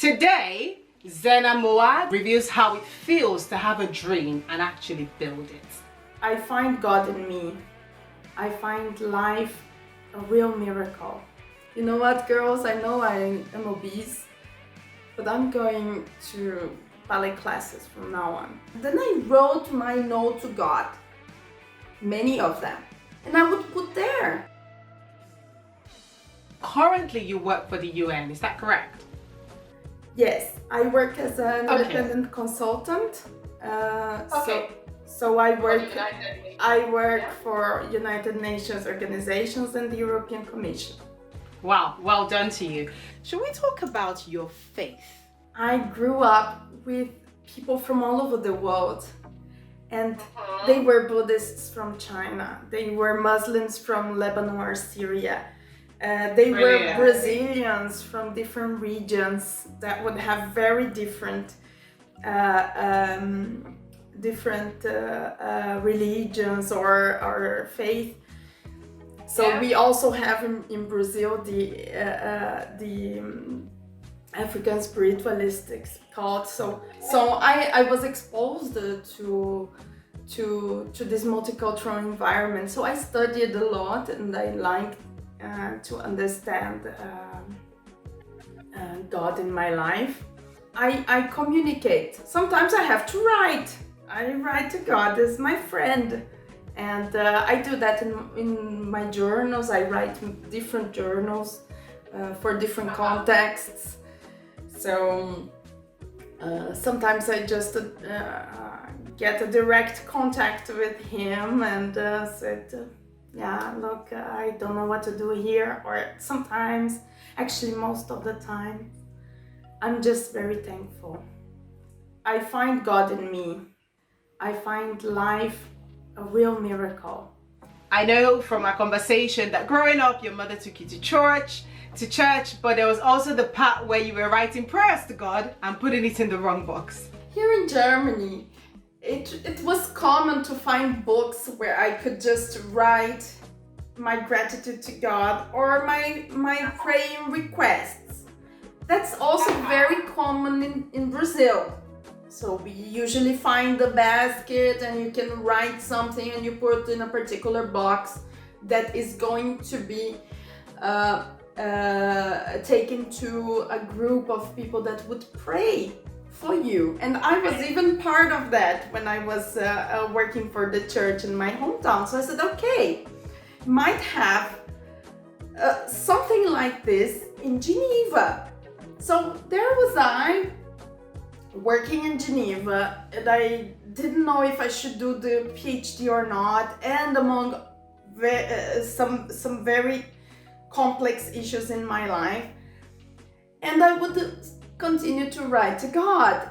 Today, Zena Mouawad reveals how it feels to have a dream and actually build it. I find God in me. I find life a real miracle. You know what, girls? I know I am obese, but I'm going to ballet classes from now on. Then I wrote my note to God, many of them, and I would put there. Currently, you work for the UN, is that correct? Yes, I work as an independent consultant. So I work for United Nations organizations and the European Commission. Wow, well done to you. Should we talk about your faith? I grew up with people from all over the world, and they were Buddhists from China, they were Muslims from Lebanon or Syria, they were Brazilians from different regions that would have very different religions or faith. So we also have in Brazil the African spiritualistics called. So I was exposed to this multicultural environment. So I studied a lot, and I liked to understand God in my life. I communicate. Sometimes I have to write. I write to God as my friend. And I do that in my journals. I write different journals for different contexts. So sometimes I just get a direct contact with him and said, yeah, look, I don't know what to do here. Or sometimes, actually most of the time, I'm just very thankful. I find God in me. I find life a real miracle. I know from our conversation that growing up, your mother took you to church, but there was also the part where you were writing prayers to God and putting it in the wrong box. Here in Germany, it was common to find books where I could just write my gratitude to God or my praying requests. That's also very common in Brazil. So we usually find the basket and you can write something and you put in a particular box that is going to be taken to a group of people that would pray for you. And I was even part of that when I was working for the church in my hometown. So I said, okay, might have something like this in Geneva. So there was I, working in Geneva, and I didn't know if I should do the PhD or not, and among some very complex issues in my life, and I would continue to write to God.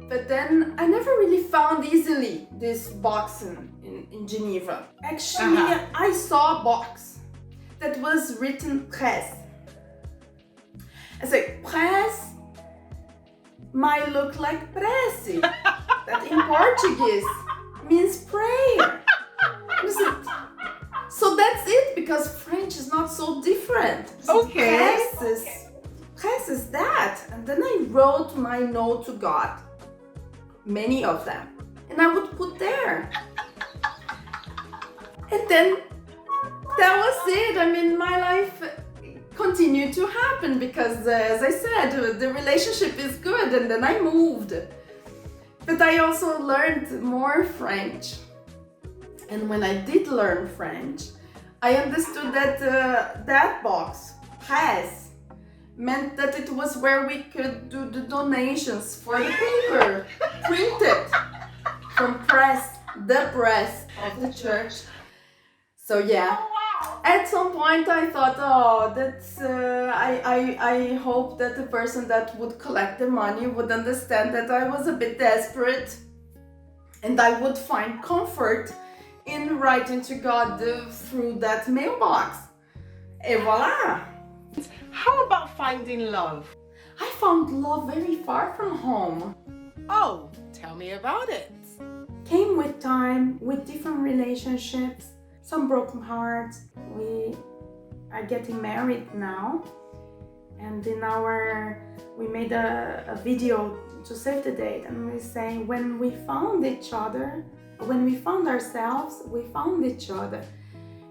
But then I never really found easily this box in Geneva. Actually, I saw a box that was written presse. I said, presse might look like prece, that in Portuguese means prayer. So that's it, because French is not so different. Okay. Presse is that. And then I wrote my note to God, many of them, and I would put there. And then that was it. I mean, my life continued to happen because, as I said, the relationship is good, and then I moved. But I also learned more French. And when I did learn French, I understood that that box, presse, meant that it was where we could do the donations for the paper, printed from the press of the church. So yeah. At some point I thought, oh, that's, I hope that the person that would collect the money would understand that I was a bit desperate and I would find comfort in writing to God through that mailbox. Et voila! How about finding love? I found love very far from home. Oh, tell me about it. Came with time, with different relationships. Some broken hearts. We are getting married now, and in our we made a video to save the date, and we say when we found each other, when we found ourselves, we found each other,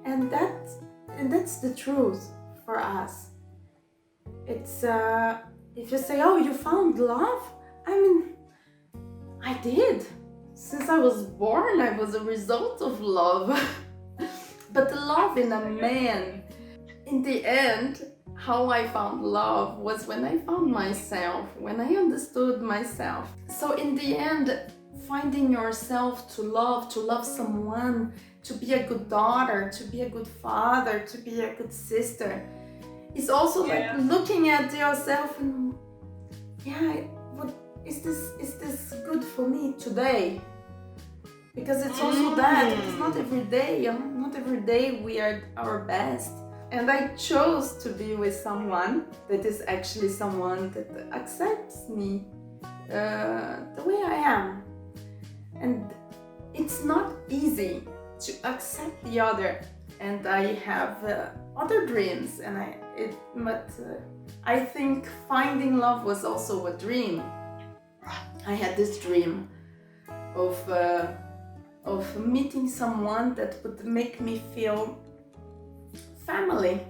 and that's the truth for us. It's if you say, oh, you found love, I mean, I did. Since I was born, I was a result of love. But the love in a man, in the end, how I found love was when I found myself, when I understood myself. So in the end, finding yourself to love someone, to be a good daughter, to be a good father, to be a good sister, is also like looking at yourself and, what is this good for me today? Because it's also that, it's not every day we are our best. And I chose to be with someone that is actually someone that accepts me the way I am. And it's not easy to accept the other. And I have other dreams, and I think finding love was also a dream. I had this dream of meeting someone that would make me feel family,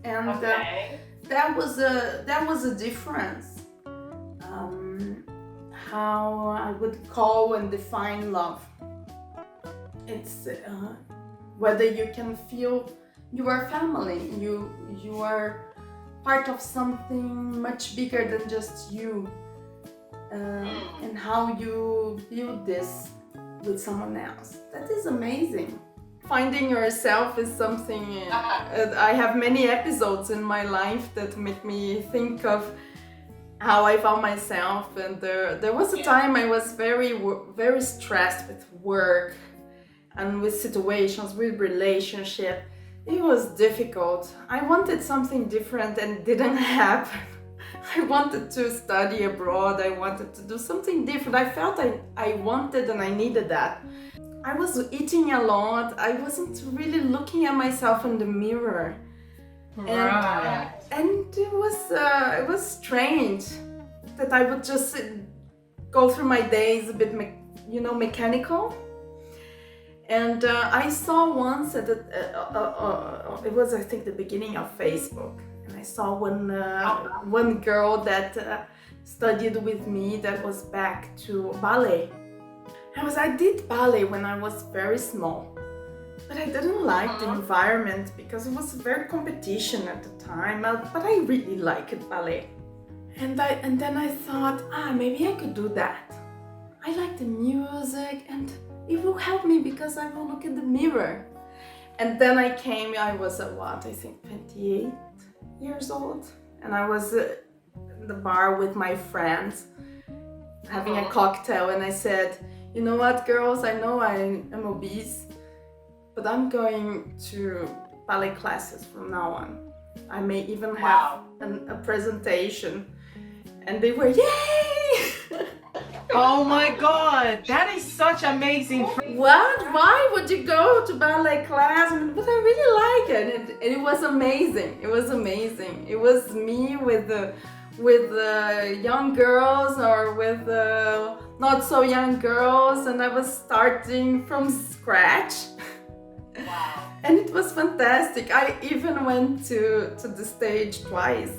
and that was a difference. How I would call and define love. It's whether you can feel you are family, you are part of something much bigger than just you, and how you build this with someone else. That is amazing. Finding yourself is something, I have many episodes in my life that make me think of how I found myself, and there was a time I was very stressed with work and with situations, with relationship. It was difficult. I wanted something different and it didn't happen. I wanted to study abroad, I wanted to do something different. I felt I wanted and I needed that. I was eating a lot, I wasn't really looking at myself in the mirror. Right. And it was strange that I would just go through my days a bit mechanical. And I saw once at it was, I think, the beginning of Facebook, and I saw one girl that studied with me that was back to ballet. I did ballet when I was very small, but I didn't like the environment because it was very competition at the time, but I really liked ballet. And then I thought, maybe I could do that. I like the music and it will help me because I will look in the mirror. And then I was I think 28 years old, and I was in the bar with my friends having a cocktail, and I said, you know what, girls, I know I am obese, but I'm going to ballet classes from now on. I may even have a presentation. And they were, yay! Oh my God, that is such amazing. What? Why would you go to ballet class? But I really like it, and it was amazing. It was amazing. It was me with young girls or with not so young girls, and I was starting from scratch. Wow. And it was fantastic. I even went to the stage twice.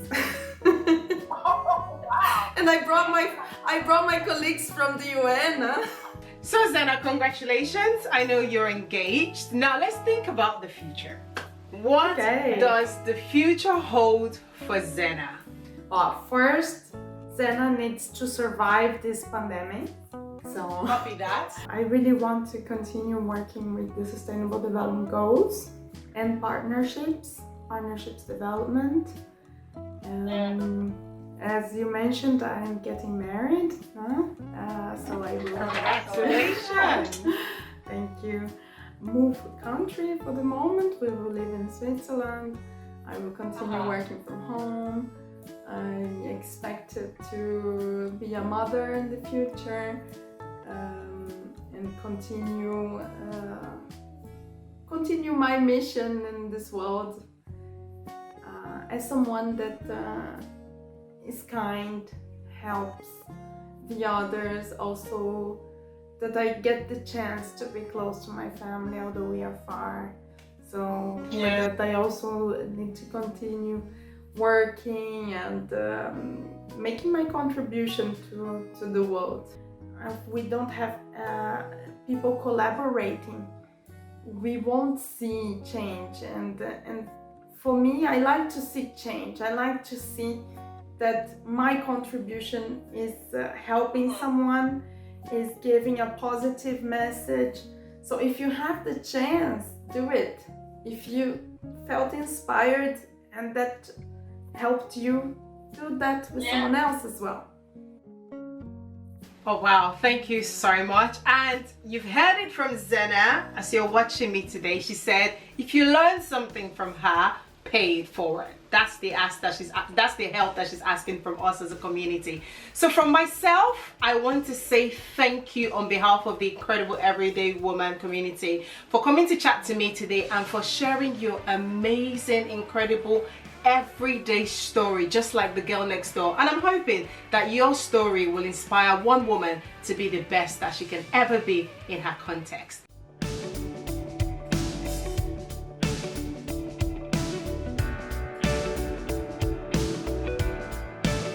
And I brought my colleagues from the UN. So Zena, congratulations. I know you're engaged. Now let's think about the future. What does the future hold for Zena? First, Zena needs to survive this pandemic. So Copy that. I really want to continue working with the Sustainable Development Goals and partnerships development. As you mentioned, I'm getting married, so I will. Congratulations! Thank you. Move country for the moment. We will live in Switzerland. I will continue working from home. I expect to be a mother in the future, and continue my mission in this world as someone that is kind, helps the others, also that I get the chance to be close to my family although we are far. So Yeah. that I also need to continue working and making my contribution to the world. If we don't have people collaborating, we won't see change. And for me, I like to see change. I like to see that my contribution is helping someone, is giving a positive message. So if you have the chance, do it. If you felt inspired and that helped you, do that with someone else as well. Oh wow, thank you so much. And you've heard it from Zena as you're watching me today. She said if you learn something from her, pay it forward. That's the help that she's asking from us as a community. So from myself, I want to say thank you on behalf of the incredible Everyday Woman community for coming to chat to me today and for sharing your amazing, incredible everyday story, just like the girl next door. And I'm hoping that your story will inspire one woman to be the best that she can ever be in her context.